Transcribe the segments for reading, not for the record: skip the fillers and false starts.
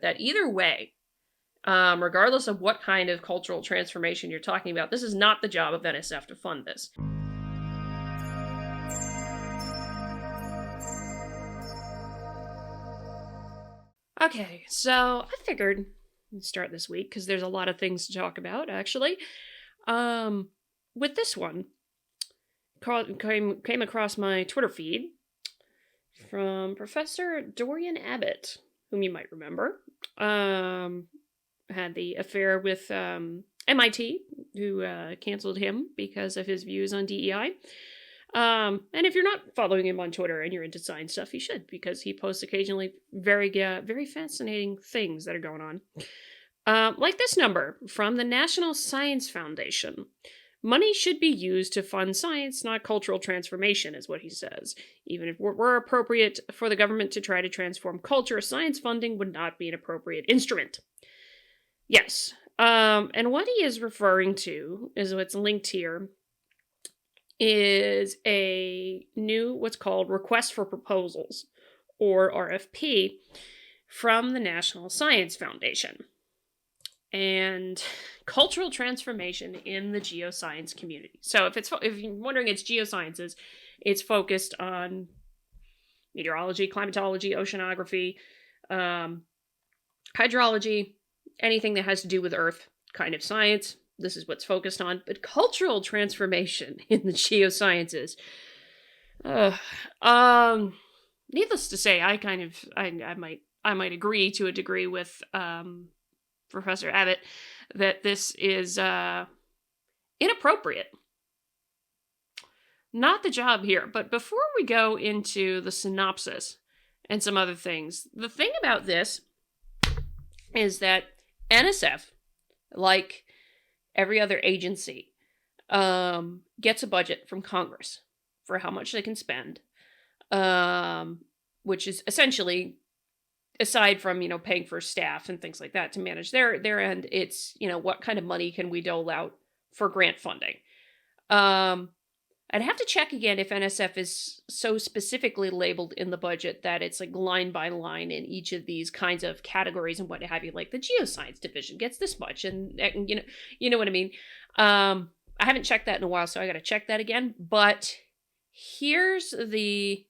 that either way, regardless of what kind of cultural transformation you're talking about, this is not the job of NSF to fund this. Okay, so I figured I'd start this week because there's a lot of things to talk about, actually. With this one, came across my Twitter feed from Professor Dorian Abbott, whom you might remember. Had the affair with MIT, who canceled him because of his views on DEI. And if you're not following him on Twitter and you're into science stuff, you should, because he posts occasionally very fascinating things that are going on. Like this number from the National Science Foundation. Money should be used to fund science, not cultural transformation, is what he says. Even if it were appropriate for the government to try to transform culture, science funding would not be an appropriate instrument. Yes. And what he is referring to is what's linked here is a new, what's called Request for Proposals, or RFP, from the National Science Foundation. And cultural transformation in the geoscience community. So if you're wondering, it's geosciences, it's focused on meteorology, climatology, oceanography, hydrology, anything that has to do with Earth kind of science. This is what's focused on. But cultural transformation in the geosciences. Needless to say, I might agree to a degree with Professor Abbott that this is inappropriate. Not the job here, but before we go into the synopsis and some other things, the thing about this is that NSF, like every other agency, gets a budget from Congress for how much they can spend, which is essentially, aside from, paying for staff and things like that to manage their end, it's, what kind of money can we dole out for grant funding? I'd have to check again if NSF is so specifically labeled in the budget that it's like line by line in each of these kinds of categories and what have you. Like the Geoscience division gets this much, and you know what I mean. I haven't checked that in a while, so I got to check that again. But here's the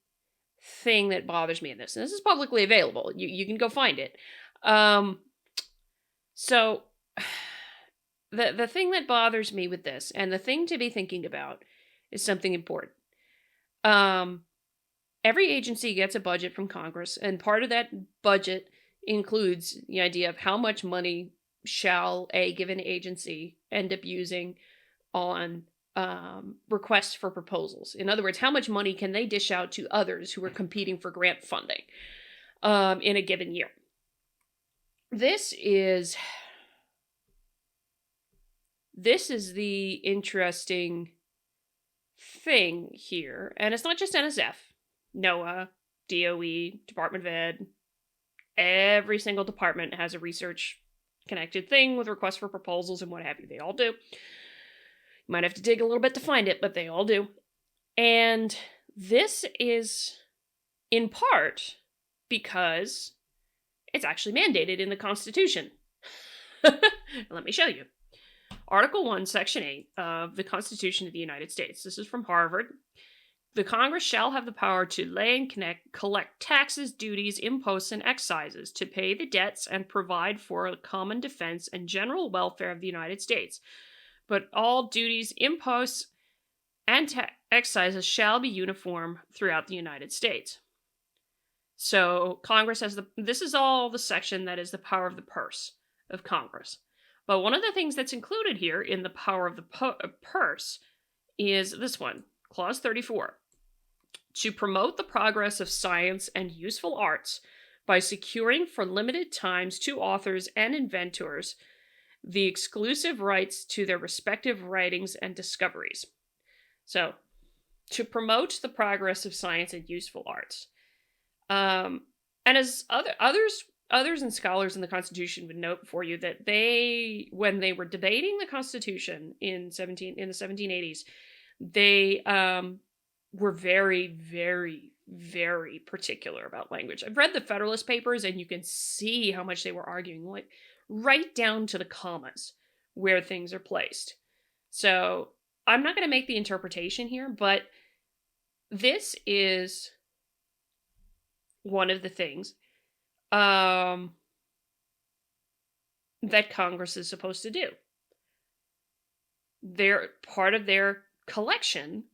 thing that bothers me in this, and this is publicly available. You can go find it. So the thing that bothers me with this, and the thing to be thinking about, is something important. Every agency gets a budget from Congress, and part of that budget includes the idea of how much money shall a given agency end up using on requests for proposals. In other words, how much money can they dish out to others who are competing for grant funding in a given year? This is the interesting thing here, and it's not just NSF, NOAA, DOE, Department of Ed. Every single department has a research connected thing with requests for proposals and what have you. They all do. You might have to dig a little bit to find it, but they all do. And this is in part because it's actually mandated in the Constitution. Let me show you. Article 1, Section 8 of the Constitution of the United States. This is from Harvard. The Congress shall have the power to lay and collect taxes, duties, imposts, and excises, to pay the debts and provide for the common defense and general welfare of the United States. But all duties, imposts, and excises shall be uniform throughout the United States. So Congress has this is all the section that is the power of the purse of Congress. But one of the things that's included here in the power of the purse is this one, Clause 34. To promote the progress of science and useful arts by securing for limited times to authors and inventors the exclusive rights to their respective writings and discoveries. So, to promote the progress of science and useful arts. And as others and scholars in the Constitution would note for you, that when they were debating the Constitution in the 1780s, they were very very particular about language. I've read the Federalist Papers, and you can see how much they were arguing, like right down to the commas where things are placed. So I'm not going to make the interpretation here, but this is one of the things that Congress is supposed to do. They're part of their collection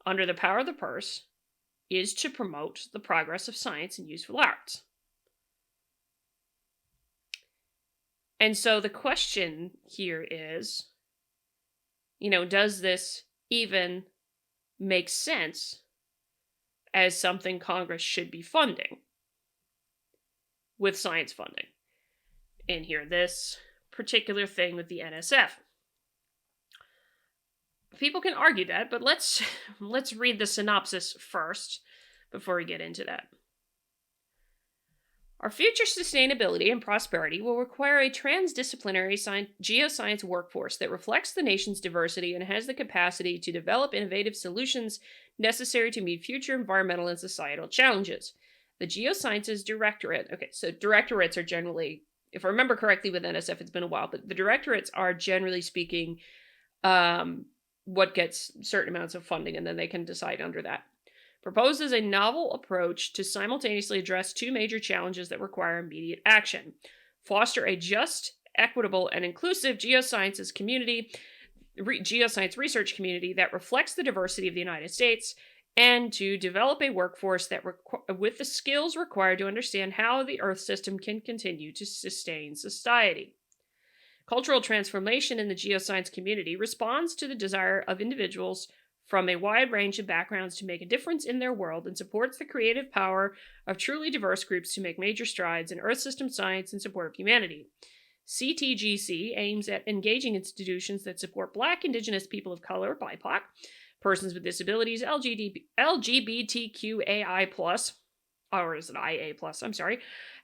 under the power of the purse is to promote the progress of science and useful arts. And so the question here is, does this even make sense as something Congress should be funding with science funding? And here, this particular thing with the NSF. People can argue that, but let's read the synopsis first before we get into that. Our future sustainability and prosperity will require a transdisciplinary geoscience workforce that reflects the nation's diversity and has the capacity to develop innovative solutions necessary to meet future environmental and societal challenges. The Geosciences Directorate. Okay, so directorates are generally, if I remember correctly with NSF, it's been a while, but the directorates are generally speaking what gets certain amounts of funding, and then they can decide under that. Proposes a novel approach to simultaneously address two major challenges that require immediate action. Foster a just, equitable, and inclusive geoscience research community that reflects the diversity of the United States, and to develop a workforce that with the skills required to understand how the Earth system can continue to sustain society. Cultural transformation in the geoscience community responds to the desire of individuals from a wide range of backgrounds to make a difference in their world and supports the creative power of truly diverse groups to make major strides in Earth system science in support of humanity. CTGC aims at engaging institutions that support Black, Indigenous, people of color, BIPOC, persons with disabilities, LGBTQAI+, or is it IA+, I'm sorry,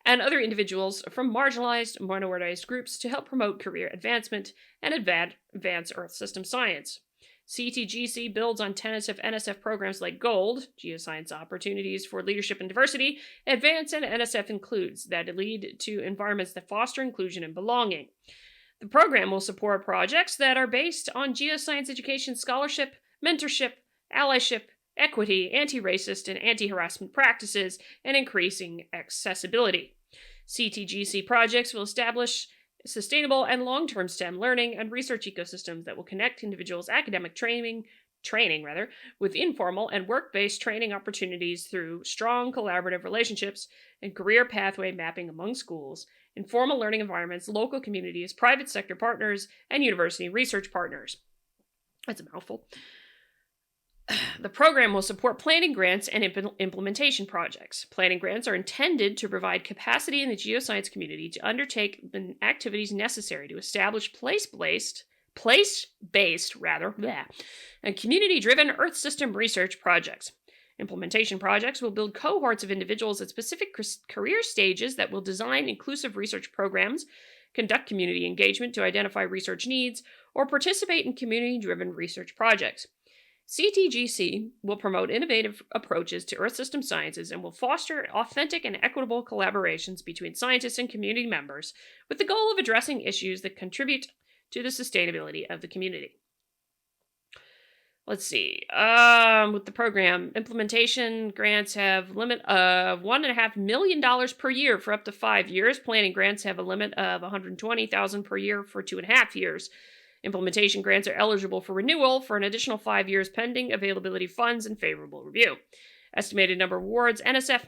and other individuals from marginalized, minoritized groups to help promote career advancement and advance Earth system science. CTGC builds on tenets of NSF programs like GOLD, Geoscience Opportunities for Leadership and Diversity, Advance, and NSF Includes, that lead to environments that foster inclusion and belonging. The program will support projects that are based on geoscience education scholarship, mentorship, allyship, equity, anti-racist, and anti-harassment practices, and increasing accessibility. CTGC projects will establish sustainable and long-term STEM learning and research ecosystems that will connect individuals' academic training with informal and work-based training opportunities through strong collaborative relationships and career pathway mapping among schools, informal learning environments, local communities, private sector partners, and university research partners. That's a mouthful. The program will support planning grants and implementation projects. Planning grants are intended to provide capacity in the geoscience community to undertake the activities necessary to establish place-based and community-driven Earth system research projects. Implementation projects will build cohorts of individuals at specific career stages that will design inclusive research programs, conduct community engagement to identify research needs, or participate in community-driven research projects. CTGC will promote innovative approaches to Earth system sciences and will foster authentic and equitable collaborations between scientists and community members with the goal of addressing issues that contribute to the sustainability of the community. Let's see. With the program, implementation grants have a limit of $1.5 million per year for up to 5 years. Planning grants have a limit of $120,000 per year for 2.5 years. Implementation grants are eligible for renewal for an additional 5 years pending availability of funds and favorable review. Estimated number of awards, NSF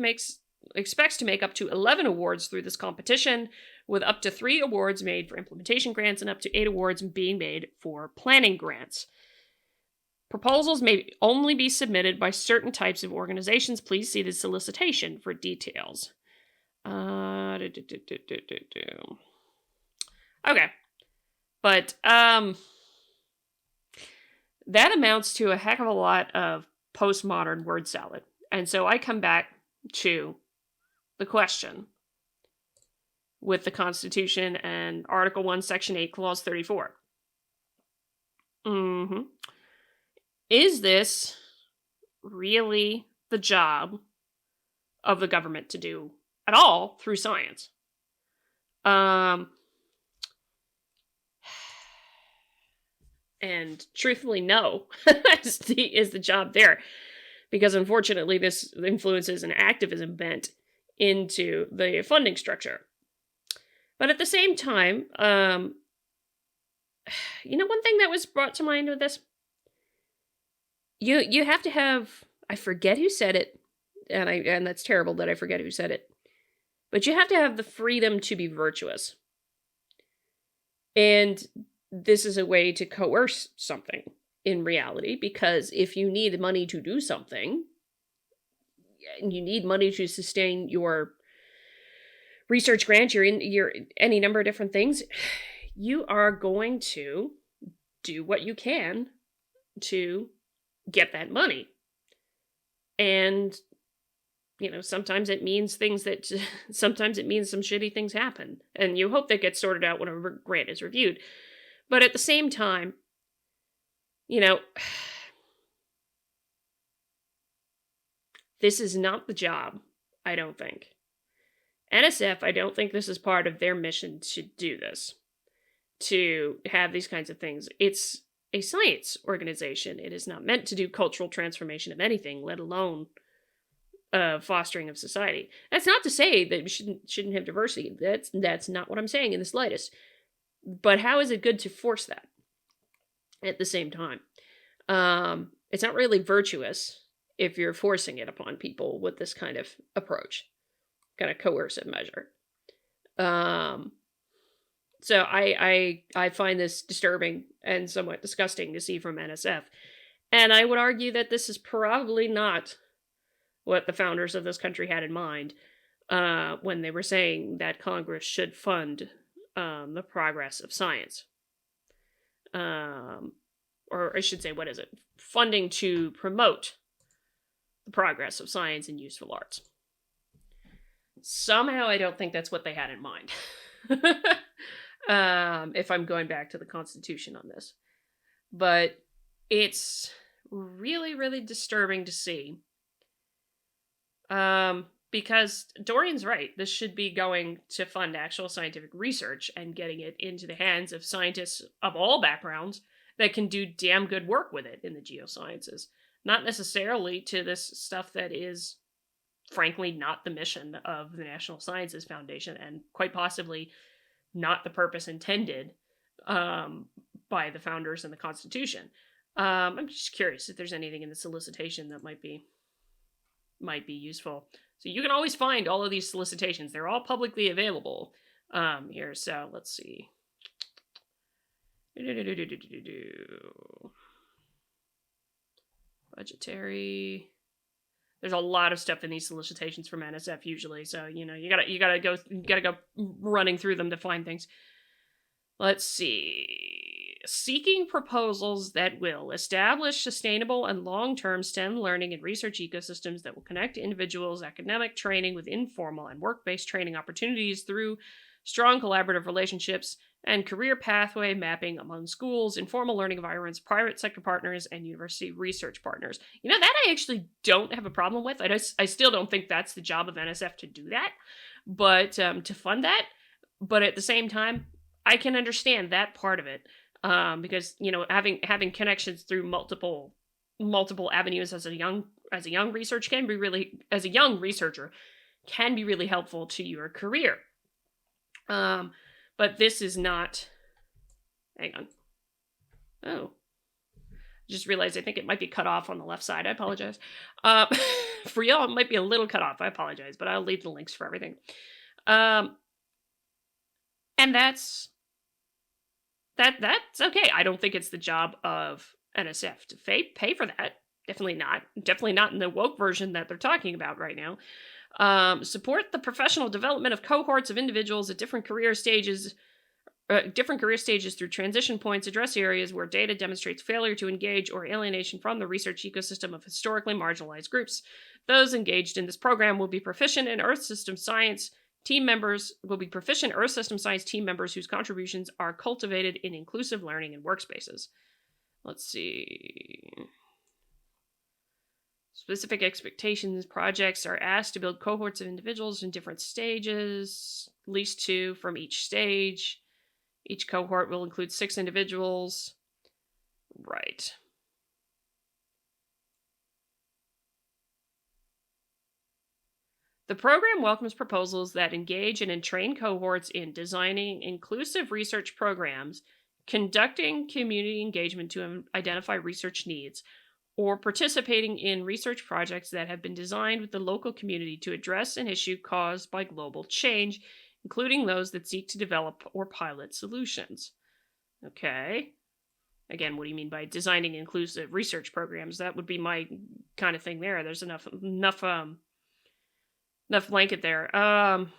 expects to make up to 11 awards through this competition, with up to 3 awards made for implementation grants and up to 8 awards being made for planning grants. Proposals may only be submitted by certain types of organizations. Please see the solicitation for details. Okay. But that amounts to a heck of a lot of postmodern word salad. And so I come back to the question with the Constitution and Article 1, Section 8, Clause 34. Is this really the job of the government to do at all through science. And truthfully, no, is the job there. Because unfortunately, this influences an activism bent into the funding structure. But at the same time, one thing that was brought to mind with this, you have to have, I forget who said it, and that's terrible that I forget who said it, but you have to have the freedom to be virtuous. And this is a way to coerce something in reality, because if you need money to do something, and you need money to sustain your research grant, your any number of different things, you are going to do what you can to get that money. And sometimes it means sometimes it means some shitty things happen, and you hope that gets sorted out when a grant is reviewed. But at the same time, this is not the job, I don't think. NSF, I don't think this is part of their mission to do this, to have these kinds of things. It's a science organization. It is not meant to do cultural transformation of anything, let alone fostering of society. That's not to say that we shouldn't have diversity. That's not what I'm saying in the slightest. But how is it good to force that at the same time? It's not really virtuous if you're forcing it upon people with this kind of approach, kind of coercive measure. So I find this disturbing and somewhat disgusting to see from NSF. And I would argue that this is probably not what the founders of this country had in mind when they were saying that Congress should fund the progress of science. Or I should say, what is it? Funding to promote the progress of science and useful arts. Somehow I don't think that's what they had in mind. If I'm going back to the Constitution on this. But it's really, really disturbing to see. Because Dorian's right. This should be going to fund actual scientific research and getting it into the hands of scientists of all backgrounds that can do damn good work with it in the geosciences. Not necessarily to this stuff that is, frankly, not the mission of the National Sciences Foundation, and quite possibly not the purpose intended by the founders in the Constitution. I'm just curious if there's anything in the solicitation that might be useful. So you can always find all of these solicitations. They're all publicly available here. So let's see. Budgetary. There's a lot of stuff in these solicitations from NSF usually, so you gotta go running through them to find things. Let's see. Seeking proposals that will establish sustainable and long-term STEM learning and research ecosystems that will connect individuals' academic training with informal and work-based training opportunities through strong collaborative relationships and career pathway mapping among schools, informal learning environments, private sector partners, and university research partners. That I actually don't have a problem with. I still don't think that's the job of NSF to do that, but to fund that. But at the same time, I can understand that part of it. Because having connections through multiple avenues as a young researcher can be really helpful to your career. But this is not. Hang on. Oh, just realized I think it might be cut off on the left side. I apologize. For y'all, it might be a little cut off. I apologize, but I'll leave the links for everything. And that's okay. I don't think it's the job of NSF to pay for that. Definitely not. Definitely not in the woke version that they're talking about right now. Support the professional development of cohorts of individuals at different career stages through transition points. Address areas where data demonstrates failure to engage or alienation from the research ecosystem of historically marginalized groups. Those engaged in this program will be proficient in Earth system science. Team members will be proficient Earth System Science team members whose contributions are cultivated in inclusive learning and workspaces. Let's see. Specific expectations projects are asked to build cohorts of individuals in different stages, at least 2 from each stage. Each cohort will include 6 individuals. Right. The program welcomes proposals that engage and train cohorts in designing inclusive research programs, conducting community engagement to identify research needs, or participating in research projects that have been designed with the local community to address an issue caused by global change, including those that seek to develop or pilot solutions. Okay. Again, what do you mean by designing inclusive research programs? That would be my kind of thing there. There's enough blanket there. I'm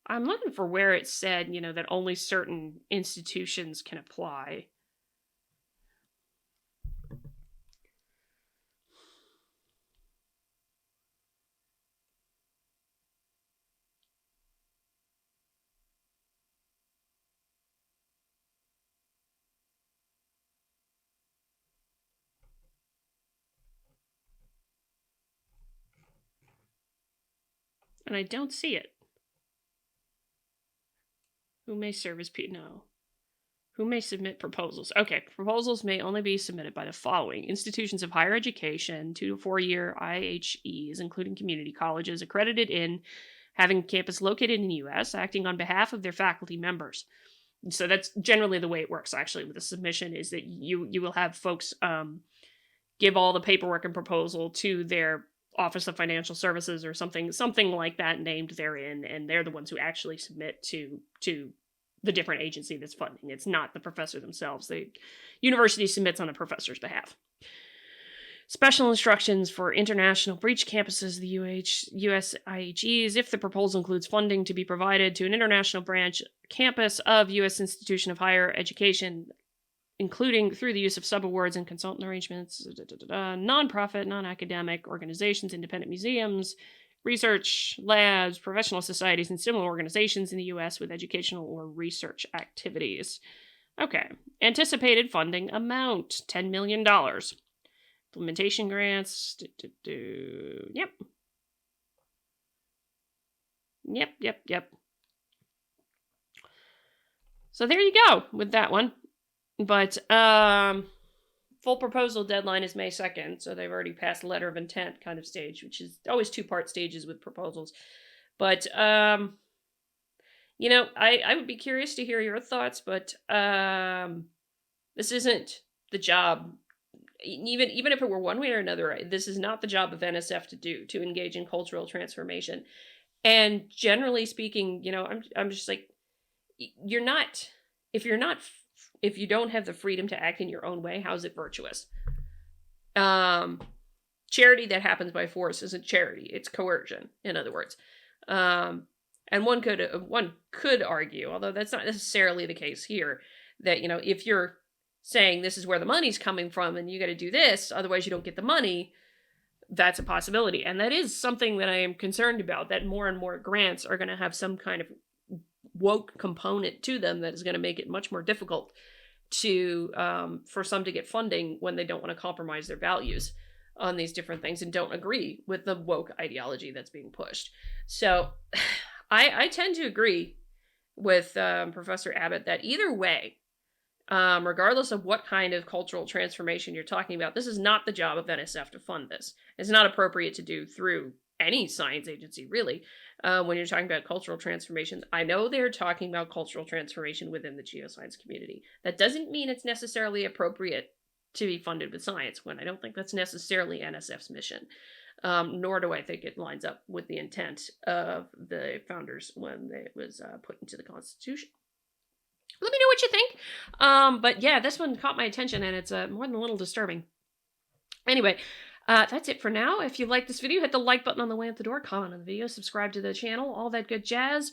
looking for where it said, that only certain institutions can apply. And I don't see it. Who may serve as No. Who may submit proposals? Okay, proposals may only be submitted by the following institutions of higher education, 2 to 4 year IHEs, including community colleges, accredited in having campus located in the U.S., acting on behalf of their faculty members. So that's generally the way it works, actually, with the submission, is that you will have folks give all the paperwork and proposal to their Office of Financial Services or something like that named therein, and they're the ones who actually submit to the different agency that's funding. It's not the professor themselves. The university submits on a professor's behalf. Special instructions for international breach campuses, the US IHEs, if the proposal includes funding to be provided to an international branch campus of U.S. institution of higher education, including through the use of subawards and consultant arrangements, nonprofit, non-academic organizations, independent museums, research labs, professional societies, and similar organizations in the U.S. with educational or research activities. Okay. Anticipated funding amount, $10 million. Implementation grants. Yep. Yep. So there you go with that one. But full proposal deadline is May 2nd, so they've already passed letter of intent kind of stage, which is always 2-part stages with proposals. But I would be curious to hear your thoughts, but this isn't the job. Even if it were one way or another, this is not the job of NSF to engage in cultural transformation. And generally speaking, I'm just like, if you don't have the freedom to act in your own way, how is it virtuous? Charity that happens by force isn't charity; it's coercion. In other words, and one could argue, although that's not necessarily the case here, that if you're saying this is where the money's coming from and you got to do this, otherwise you don't get the money, that's a possibility, and that is something that I am concerned about. That more and more grants are going to have some kind of woke component to them that is going to make it much more difficult to for some to get funding when they don't want to compromise their values on these different things and don't agree with the woke ideology that's being pushed. So I tend to agree with Professor Abbott that either way, regardless of what kind of cultural transformation you're talking about, this is not the job of NSF to fund this. It's not appropriate to do through any science agency, really, when you're talking about cultural transformation. I know they're talking about cultural transformation within the geoscience community. That doesn't mean it's necessarily appropriate to be funded with science, when I don't think that's necessarily NSF's mission. Nor do I think it lines up with the intent of the founders when it was put into the Constitution. Let me know what you think. But yeah, this one caught my attention, and it's more than a little disturbing. Anyway, that's it for now. If you like this video, hit the like button on the way out the door, comment on the video, subscribe to the channel, all that good jazz.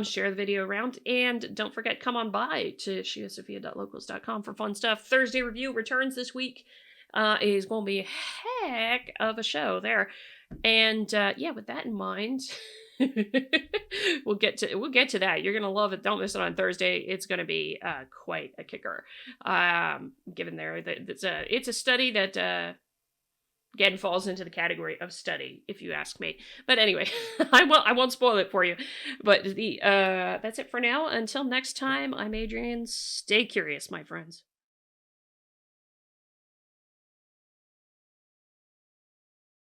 Share the video around, and don't forget, come on by to shiasophia.locals.com for fun stuff. Thursday review returns this week. Is going to be a heck of a show there. And yeah, with that in mind, we'll get to that. You're gonna love it. Don't miss it on Thursday. It's gonna be quite a kicker. Given there that it's a study that Again, falls into the category of study, if you ask me. But anyway, I won't spoil it for you. But that's it for now. Until next time, I'm Adrian. Stay curious, my friends.